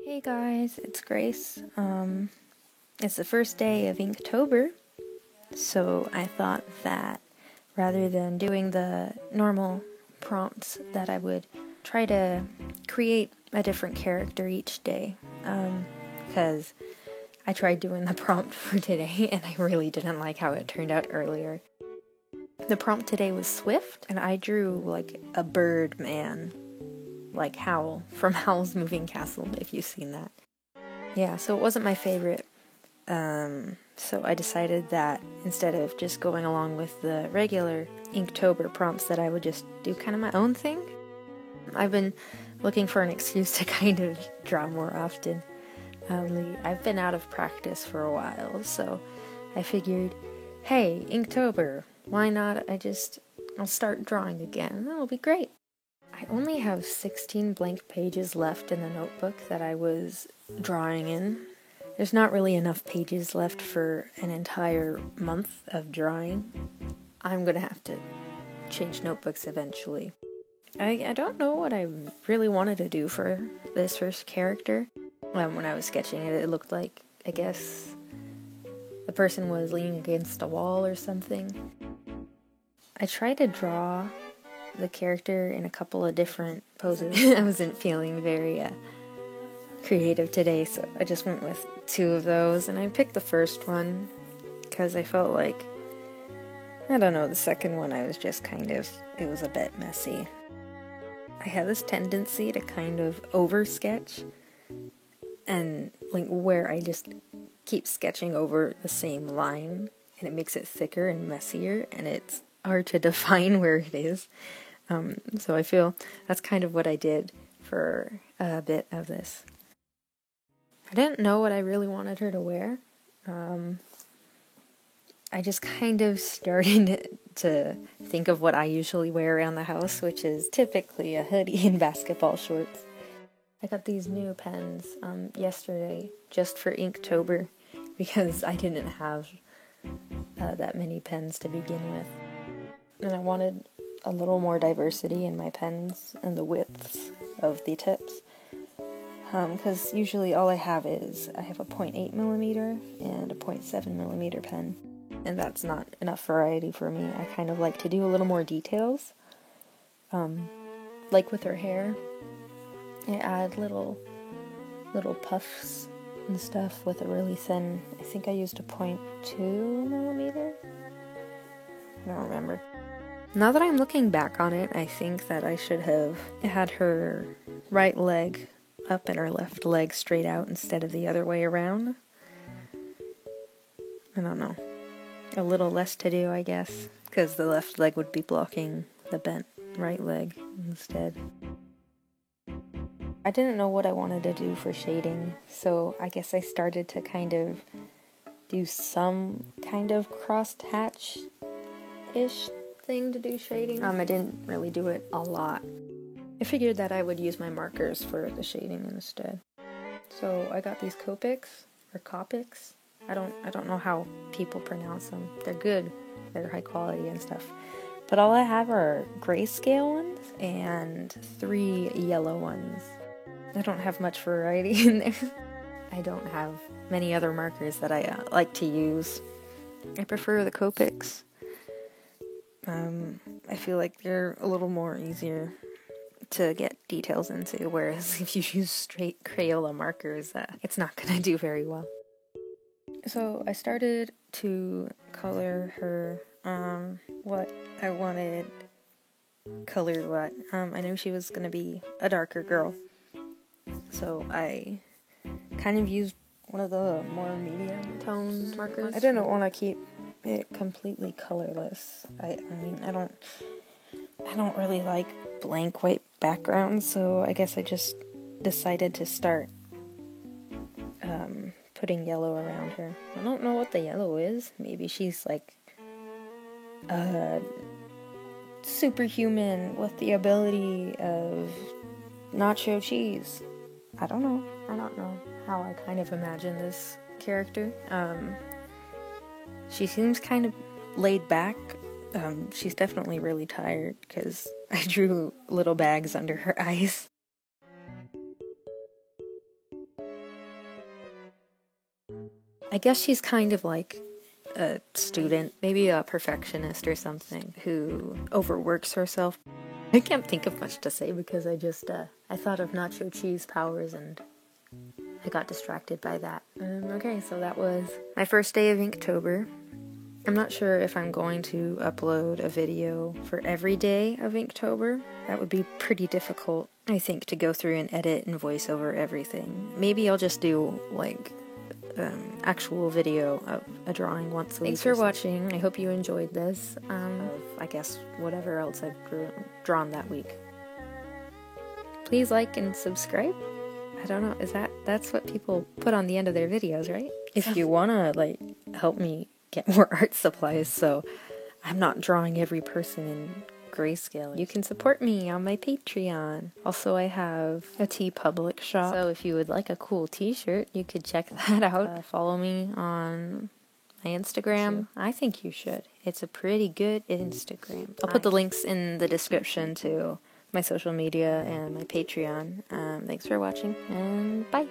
Hey guys, it's Grace. It's the first day of Inktober, so I thought that rather than doing the normal prompts that I would try to create a different character each day, because I tried doing the prompt for today and I really didn't like how it turned out earlier. The prompt today was Swift, and I drew like a bird man, like Howl from Howl's Moving Castle, if you've seen that. Yeah, so it wasn't my favorite. So I decided that instead of just going along with the regular Inktober prompts that I would just do kind of my own thing. I've been looking for an excuse to kind of draw more often. I've been out of practice for a while, so I figured, hey, Inktober, why not I'll start drawing again, that'll be great. I only have 16 blank pages left in the notebook that I was drawing in. There's not really enough pages left for an entire month of drawing. I'm gonna have to change notebooks eventually. I don't know what I really wanted to do for this first character. When I was sketching it, it looked like, I guess, the person was leaning against a wall or something. I tried to draw the character in a couple of different poses. I wasn't feeling very creative today, so I just went with two of those, and I picked the first one because I felt like, I don't know, the second one I was just it was a bit messy. I have this tendency to kind of over-sketch, and like where I just keep sketching over the same line, and it makes it thicker and messier, and it's hard to define where it is. So I feel that's kind of what I did for a bit of this. I didn't know what I really wanted her to wear. I just kind of started to think of what I usually wear around the house, which is typically a hoodie and basketball shorts. I got these new pens yesterday just for Inktober because I didn't have that many pens to begin with. And I wanted a little more diversity in my pens and the widths of the tips. Because usually all I have a 0.8mm and a 0.7mm pen, and that's not enough variety for me. I kind of like to do a little more details. Like with her hair, I add little puffs and stuff with a really thin, I think I used a 0.2mm? I don't remember. Now that I'm looking back on it, I think that I should have had her right leg up and her left leg straight out instead of the other way around. I don't know. A little less to do, I guess, because the left leg would be blocking the bent right leg instead. I didn't know what I wanted to do for shading, so I guess I started to kind of do some kind of crossed hatch-ish thing to do shading. I didn't really do it a lot. I figured that I would use my markers for the shading instead. So I got these Copics, or Copics. I don't know how people pronounce them. They're good. They're high quality and stuff. But all I have are grayscale ones and 3 yellow ones. I don't have much variety in there. I don't have many other markers that I like to use. I prefer the Copics. I feel like they're a little more easier to get details into, whereas if you use straight Crayola markers, it's not gonna do very well. So I started to color her what I wanted colored what. I knew she was gonna be a darker girl, so I kind of used one of the more medium tone markers. I didn't want to keep it completely colorless. I don't really like blank white backgrounds, so I guess I just decided to start putting yellow around her. I don't know what the yellow is. Maybe she's like superhuman with the ability of nacho cheese. I don't know how I kind of imagine this character. She seems kind of laid back. She's definitely really tired because I drew little bags under her eyes. I guess she's kind of like a student, maybe a perfectionist or something, who overworks herself. I can't think of much to say because I thought of nacho cheese powers and I got distracted by that. Okay, so that was my first day of Inktober. I'm not sure if I'm going to upload a video for every day of Inktober. That would be pretty difficult, I think, to go through and edit and voice over everything. Maybe I'll just do, like, actual video of a drawing once a week. Thanks for watching. I hope you enjoyed this. I guess whatever else I've drawn that week. Please like and subscribe. I don't know, that's what people put on the end of their videos, right? If you wanna, like, help me get more art supplies so I'm not drawing every person in grayscale, you can support me on my Patreon. Also, I have a TeePublic shop, so if you would like a cool t-shirt, you could check that out. Follow me on my Instagram. I think you should. It's a pretty good Instagram. I'll put the links in the description to my social media and my Patreon. Thanks for watching, and bye!